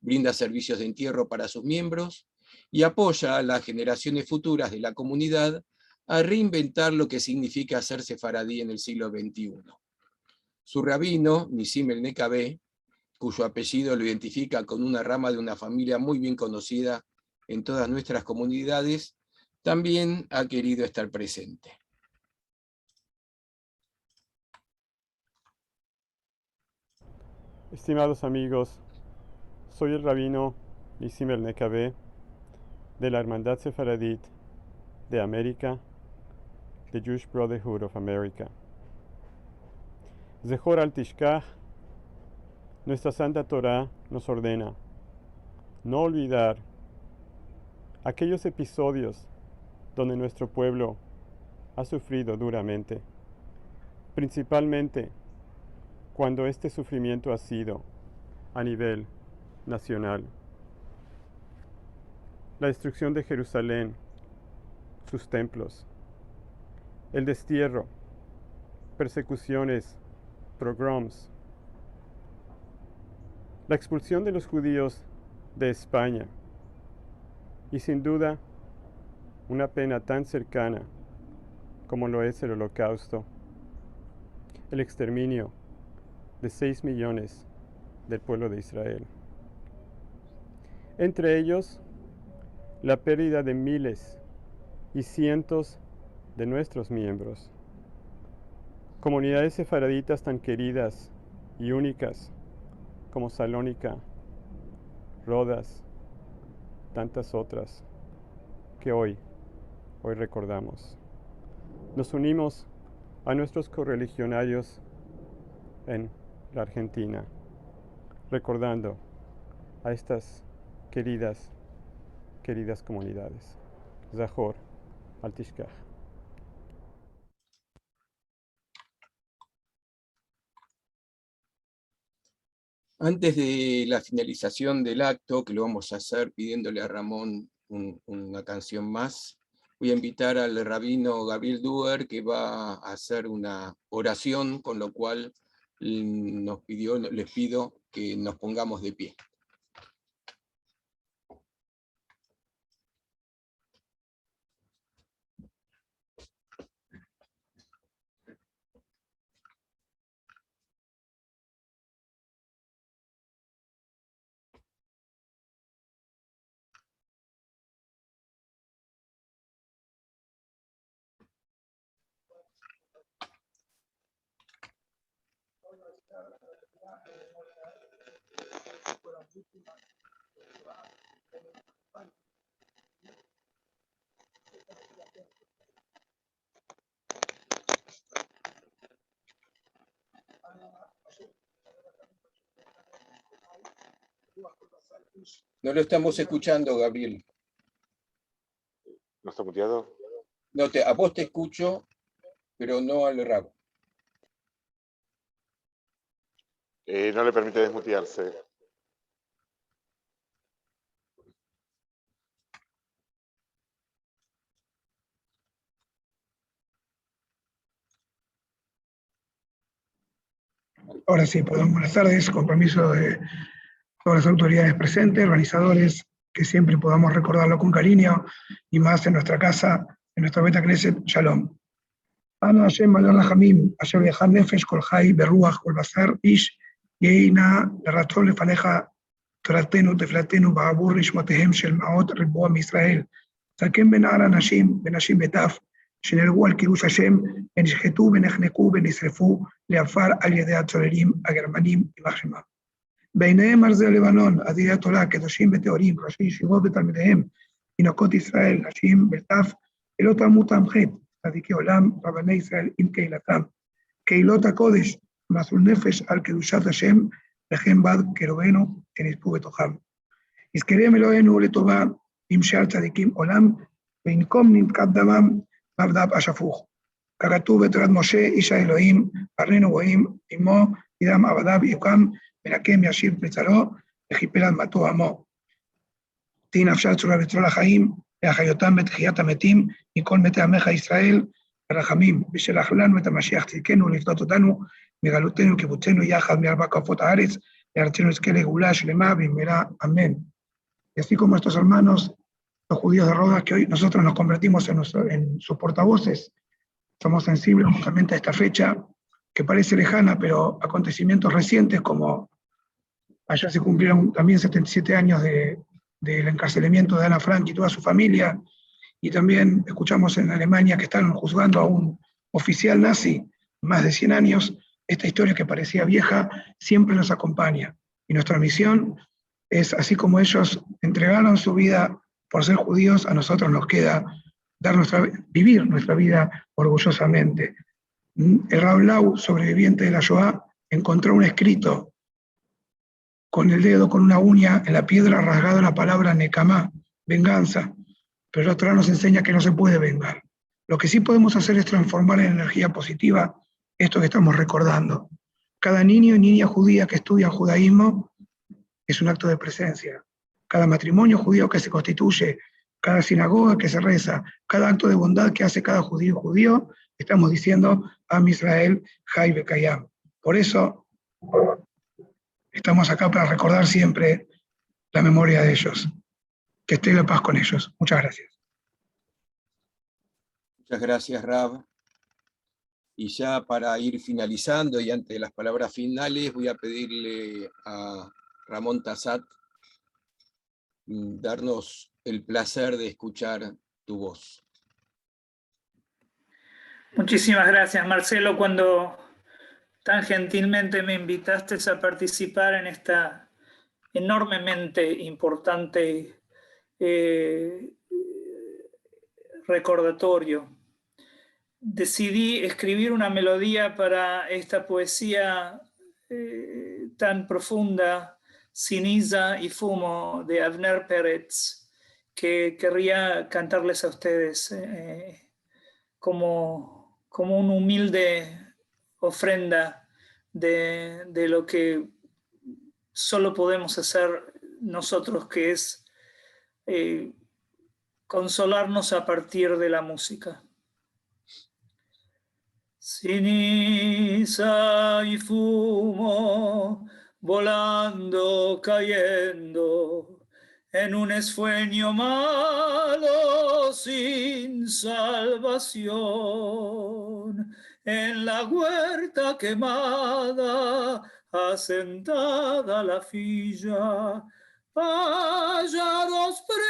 Brinda servicios de entierro para sus miembros y apoya a las generaciones futuras de la comunidad a reinventar lo que significa ser sefaradí en el siglo XXI. Su rabino, Nisim El Nekabé, cuyo apellido lo identifica con una rama de una familia muy bien conocida en todas nuestras comunidades, también ha querido estar presente. Estimados amigos, soy el rabino Nisim El Nekabé de la Hermandad Sefaradit de América, The Jewish Brotherhood of America. Zechor al Tishkach, nuestra Santa Torá nos ordena no olvidar aquellos episodios donde nuestro pueblo ha sufrido duramente, principalmente cuando este sufrimiento ha sido a nivel nacional. La destrucción de Jerusalén, sus templos, el destierro, persecuciones, pogroms, la expulsión de los judíos de España y sin duda una pena tan cercana como lo es el Holocausto, el exterminio de 6 millones del pueblo de Israel. Entre ellos, la pérdida de miles y cientos de nuestros miembros. Comunidades sefaraditas tan queridas y únicas como Salónica, Rodas, tantas otras que hoy recordamos. Nos unimos a nuestros correligionarios en la Argentina, recordando a estas queridas comunidades. Zachor al Tishkach. Antes de la finalización del acto, que lo vamos a hacer pidiéndole a Ramón una canción más, voy a invitar al rabino Gabriel Duer, que va a hacer una oración, con lo cual les pido que nos pongamos de pie. No lo estamos escuchando, Gabriel. ¿No está muteado? No, a vos te escucho, pero no al rabo. No le permite desmutearse. Ahora sí, buenas tardes, con permiso de todas las autoridades presentes, organizadores, que siempre podamos recordarlo con cariño, y más en nuestra casa, en nuestra Beta Knesset, Shalom. Ana Hashem Malon Lahamim, Asher Yechad Nefesh Kol Chai Beruach Kol Basar Ish Yeina Ratzon Lefaneja Toratenu Teflatenu Ba'abur Nishmotehem Shel Maot Riboa Misrael Zaken Ben Ara Nashim Benashim Betaf שנהרגו על קידוש השם, ונשחטו ונחנקו ונשרפו לעפר על ידי הצוללים הגרמנים יימח שמם. ביניהם ארזי לבנון, עזירי התורה, קדושים וטהורים, ראשי ישיבות ותלמידיהם, תינוקות ישראל, נשים בטף, ללא תלמוד טעם חטא, צדיקי עולם, רבני ישראל עם קהילתם. קהילות הקודש, מסרו נפש על קדושת השם, לכן בד קרובנו שנספו בתוכם. יזכרם אלוהינו לטובה, עם שאר צדיקים עולם, וינקום ננקת דמם, מבדב השפוך. ככתוב בתורת משה, איש האלוהים, פרנו רואים, עמו, ידם עבדיו יוקם, ונקם ישיב בצרו, Ejipelan mató amo. Tin afshal tzura betrol haim, eachayotam betchiat hametim, mikol mete ameja Israel, הרחמים, ושלח לנו את המשיח צדקנו, לפדות אותנו מגלותנו וקיבוצנו יחד מארבע כפות הארץ, לארצנו נזכה לגאולה שלמה במהרה, amén. Y así como estos hermanos, los judíos de Rodas, que hoy nosotros nos convertimos en sus portavoces, somos sensibles justamente a esta fecha, que parece lejana, pero acontecimientos recientes, como ayer se cumplieron también 77 años del encarcelamiento de Ana Frank y toda su familia, y también escuchamos en Alemania que están juzgando a un oficial nazi, más de 100 años, esta historia que parecía vieja siempre nos acompaña. Y nuestra misión es, así como ellos entregaron su vida por ser judíos, a nosotros nos queda vivir nuestra vida orgullosamente. El Rav Lau, sobreviviente de la Shoah, encontró un escrito con el dedo, con una uña en la piedra rasgada la palabra Nekamá, venganza. Pero la Torá nos enseña que no se puede vengar. Lo que sí podemos hacer es transformar en energía positiva esto que estamos recordando. Cada niño y niña judía que estudia judaísmo es un acto de presencia. Cada matrimonio judío que se constituye, cada sinagoga que se reza, cada acto de bondad que hace cada judío, estamos diciendo Am Israel, Jai Bekayam. Por eso estamos acá para recordar siempre la memoria de ellos. Que esté la paz con ellos. Muchas gracias. Muchas gracias, Rav. Y ya para ir finalizando y antes de las palabras finales, voy a pedirle a Ramón Tassat darnos el placer de escuchar tu voz. Muchísimas gracias, Marcelo, cuando tan gentilmente me invitaste a participar en esta enormemente importante recordatorio. Decidí escribir una melodía para esta poesía tan profunda, Ceniza y Fumo, de Avner Peretz, que querría cantarles a ustedes como una humilde ofrenda de lo que solo podemos hacer nosotros, que es consolarnos a partir de la música. Ceniza y fumo volando, cayendo en un sueño malo sin salvación, en la huerta quemada, asentada la filla, pájaros pretos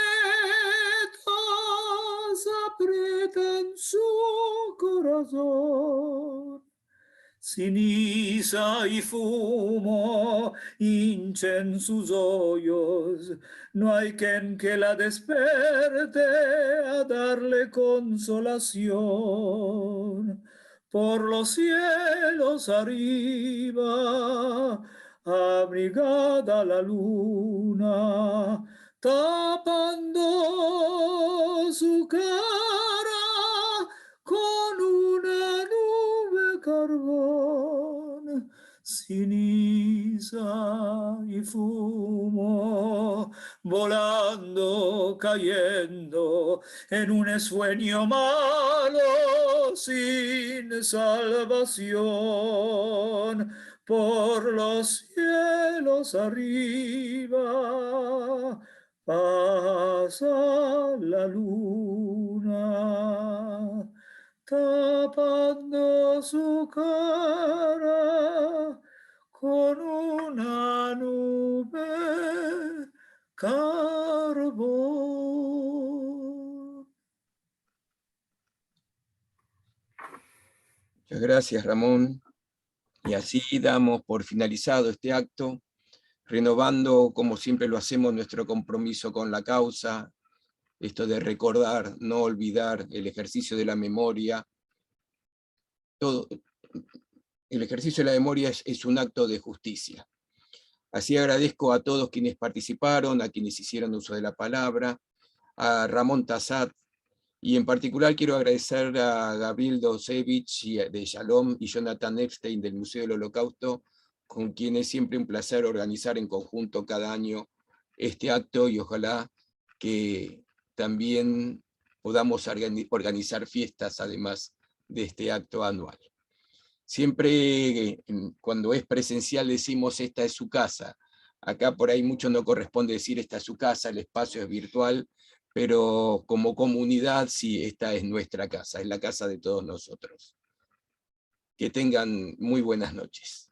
aprietan su corazón. Ceniza y fumo hinchen sus hoyos, no hay quien que la despierte a darle consolación. Por los cielos arriba, abrigada la luna, tapando su cara con una nube carbón, ceniza y fumo, volando, cayendo en un sueño malo sin salvación. Por los cielos arriba pasa la luna, tapando su cara con una nube carbón. Muchas gracias, Ramón. Y así damos por finalizado este acto, renovando, como siempre lo hacemos, nuestro compromiso con la causa, esto de recordar, no olvidar, el ejercicio de la memoria. Todo, el ejercicio de la memoria es un acto de justicia. Así agradezco a todos quienes participaron, a quienes hicieron uso de la palabra, a Ramón Tassat, y en particular quiero agradecer a Gabriel Dosevich de Shalom y Jonathan Epstein del Museo del Holocausto con quien es siempre un placer organizar en conjunto cada año este acto, y ojalá que también podamos organizar fiestas además de este acto anual. Siempre cuando es presencial decimos esta es su casa. Acá por ahí mucho no corresponde decir esta es su casa, el espacio es virtual, pero como comunidad sí, esta es nuestra casa, es la casa de todos nosotros. Que tengan muy buenas noches.